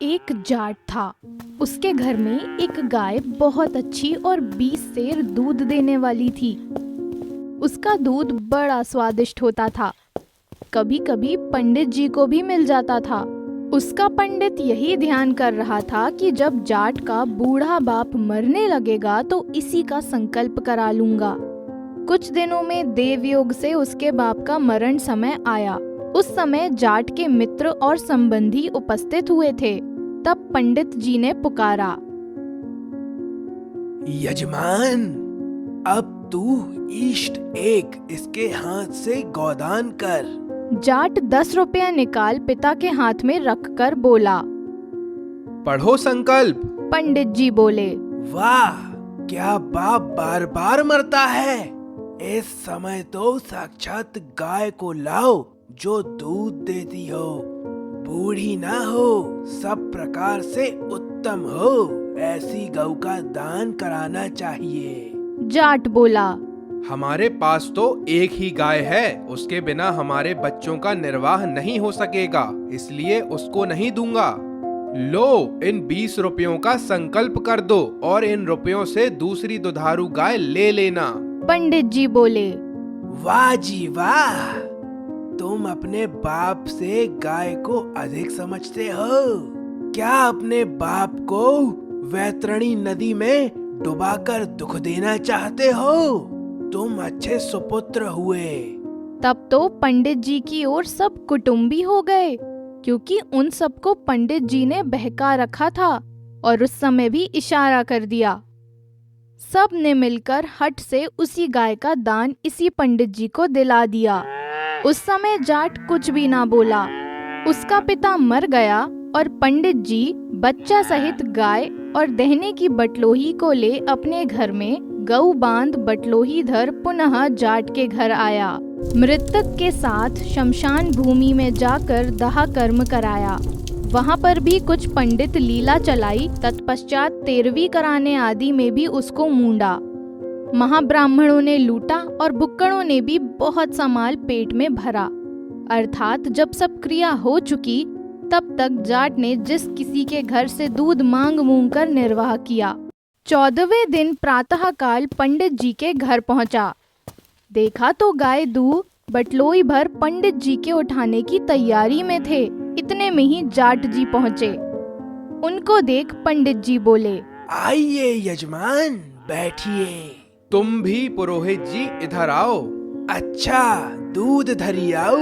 एक जाट था। उसके घर में एक गाय बहुत अच्छी और 20 सेर दूध देने वाली थी। उसका दूध बड़ा स्वादिष्ट होता था। कभी कभी पंडित जी को भी मिल जाता था। उसका पंडित यही ध्यान कर रहा था कि जब जाट का बूढ़ा बाप मरने लगेगा तो इसी का संकल्प करा लूंगा। कुछ दिनों में देवयोग से उसके बाप का मरण समय आया। उस समय जाट के मित्र और संबंधी उपस्थित हुए थे। तब पंडित जी ने पुकारा, यजमान, अब तू इष्ट एक इसके हाथ से गोदान कर। जाट 10 रुपया निकाल पिता के हाथ में रखकर बोला। पढ़ो संकल्प। पंडित जी बोले, वाह, क्या बाप बार बार मरता है। इस समय तो साक्षात गाय को लाओ जो दूध देती हो, बूढ़ी ना हो, सब प्रकार से उत्तम हो। ऐसी गौ का दान कराना चाहिए। जाट बोला, हमारे पास तो एक ही गाय है, उसके बिना हमारे बच्चों का निर्वाह नहीं हो सकेगा, इसलिए उसको नहीं दूंगा। लो, इन 20 रुपयों का संकल्प कर दो और इन रुपयों से दूसरी दुधारू गाय ले लेना। पंडित जी बोले, वाह जी वाह, तुम अपने बाप से गाय को अधिक समझते हो। क्या अपने बाप को वैतरणी नदी में डुबाकर दुख देना चाहते हो? तुम अच्छे सुपुत्र हुए। तब तो पंडित जी की ओर सब कुटुंबी हो गए, क्योंकि उन सबको पंडित जी ने बहका रखा था और उस समय भी इशारा कर दिया। सब ने मिलकर हट से उसी गाय का दान इसी पंडित जी को दिला दिया। उस समय जाट कुछ भी ना बोला। उसका पिता मर गया और पंडित जी बच्चा सहित गाय और दहने की बटलोही को ले अपने घर में गऊ बांध बटलोही धर पुनः जाट के घर आया। मृतक के साथ शमशान भूमि में जाकर दाह कर्म कराया। वहाँ पर भी कुछ पंडित लीला चलाई। तत्पश्चात 13वीं कराने आदि में भी उसको मूंडा। महाब्राह्मणों ने लूटा और भुक्कड़ों ने भी बहुत सा माल पेट में भरा। अर्थात जब सब क्रिया हो चुकी तब तक जाट ने जिस किसी के घर से दूध मांग मूंग कर निर्वाह किया। 14वें दिन प्रातः काल पंडित जी के घर पहुंचा। देखा तो गाय दूध बटलोई भर पंडित जी के उठाने की तैयारी में थे। इतने में ही जाट जी पहुँचे। उनको देख पंडित जी बोले, आइए यजमान, बैठिए। तुम भी पुरोहित जी इधर आओ। अच्छा, दूध धरी आऊ?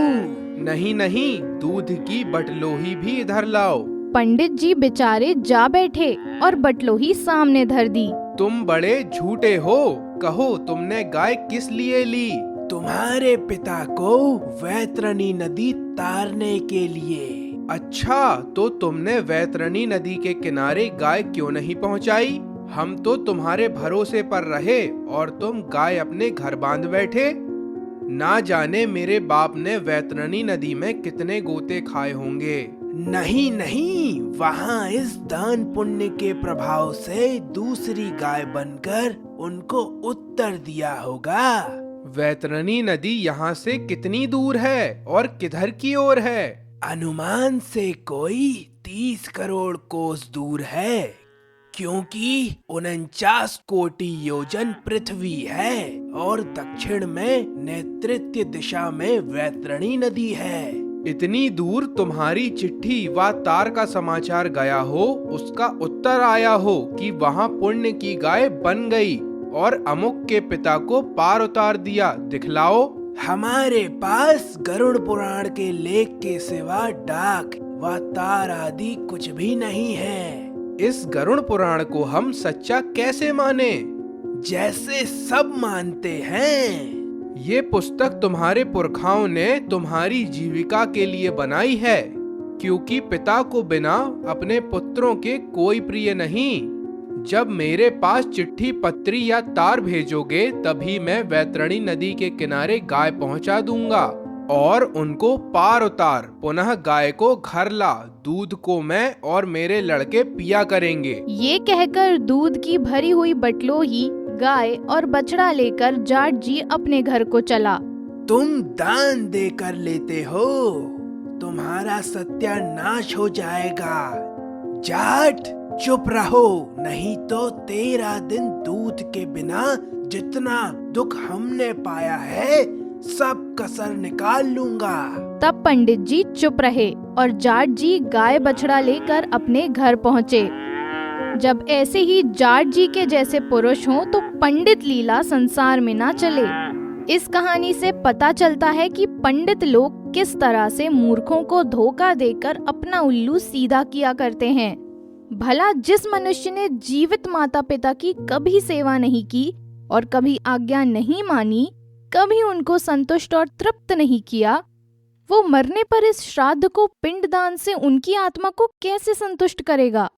नहीं नहीं, दूध की बटलोही भी इधर लाओ। पंडित जी बेचारे जा बैठे और बटलोही सामने धर दी। तुम बड़े झूठे हो, कहो तुमने गाय किस लिए ली? तुम्हारे पिता को वैतरणी नदी तारने के लिए। अच्छा, तो तुमने वैतरणी नदी के किनारे गाय क्यों नहीं पहुंचाई? हम तो तुम्हारे भरोसे पर रहे और तुम गाय अपने घर बांध बैठे। ना जाने मेरे बाप ने वैतरणी नदी में कितने गोते खाए होंगे। नहीं नहीं, वहाँ इस दान पुण्य के प्रभाव से दूसरी गाय बनकर उनको उत्तर दिया होगा। वैतरणी नदी यहाँ से कितनी दूर है और किधर की ओर है? अनुमान से कोई 30 करोड़ कोस दूर है, क्योंकि 49 कोटि योजन पृथ्वी है और दक्षिण में नैऋत्य दिशा में वैतरणी नदी है। इतनी दूर तुम्हारी चिट्ठी व तार का समाचार गया हो, उसका उत्तर आया हो कि वहाँ पुण्य की गाय बन गई और अमुक के पिता को पार उतार दिया, दिखलाओ। हमारे पास गरुड़ पुराण के लेख के सिवा डाक व तार आदि कुछ भी नहीं है। इस गरुड़ पुराण को हम सच्चा कैसे माने? जैसे सब मानते हैं। ये पुस्तक तुम्हारे पुरखाओं ने तुम्हारी जीविका के लिए बनाई है, क्योंकि पिता को बिना अपने पुत्रों के कोई प्रिय नहीं। जब मेरे पास चिट्ठी पत्री या तार भेजोगे तभी मैं वैतरणी नदी के किनारे गाय पहुंचा दूंगा और उनको पार उतार पुनः गाय को घर ला। दूध को मैं और मेरे लड़के पिया करेंगे। ये कहकर दूध की भरी हुई बटलोही, गाय और बछड़ा लेकर जाट जी अपने घर को चला। तुम दान देकर लेते हो, तुम्हारा सत्यानाश हो जाएगा। जाट, चुप रहो, नहीं तो तेरा दिन दूध के बिना जितना दुख हमने पाया है सब कसर निकाल लूंगा। तब पंडित जी चुप रहे और जाट जी गाय बछड़ा लेकर अपने घर पहुँचे। जब ऐसे ही जाट जी के जैसे पुरुष हों तो पंडित लीला संसार में ना चले। इस कहानी से पता चलता है कि पंडित लोग किस तरह से मूर्खों को धोखा देकर अपना उल्लू सीधा किया करते हैं। भला जिस मनुष्य ने जीवित माता पिता की कभी सेवा नहीं की और कभी आज्ञा नहीं मानी, कभी उनको संतुष्ट और तृप्त नहीं किया, वो मरने पर इस श्राद्ध को पिंडदान से उनकी आत्मा को कैसे संतुष्ट करेगा।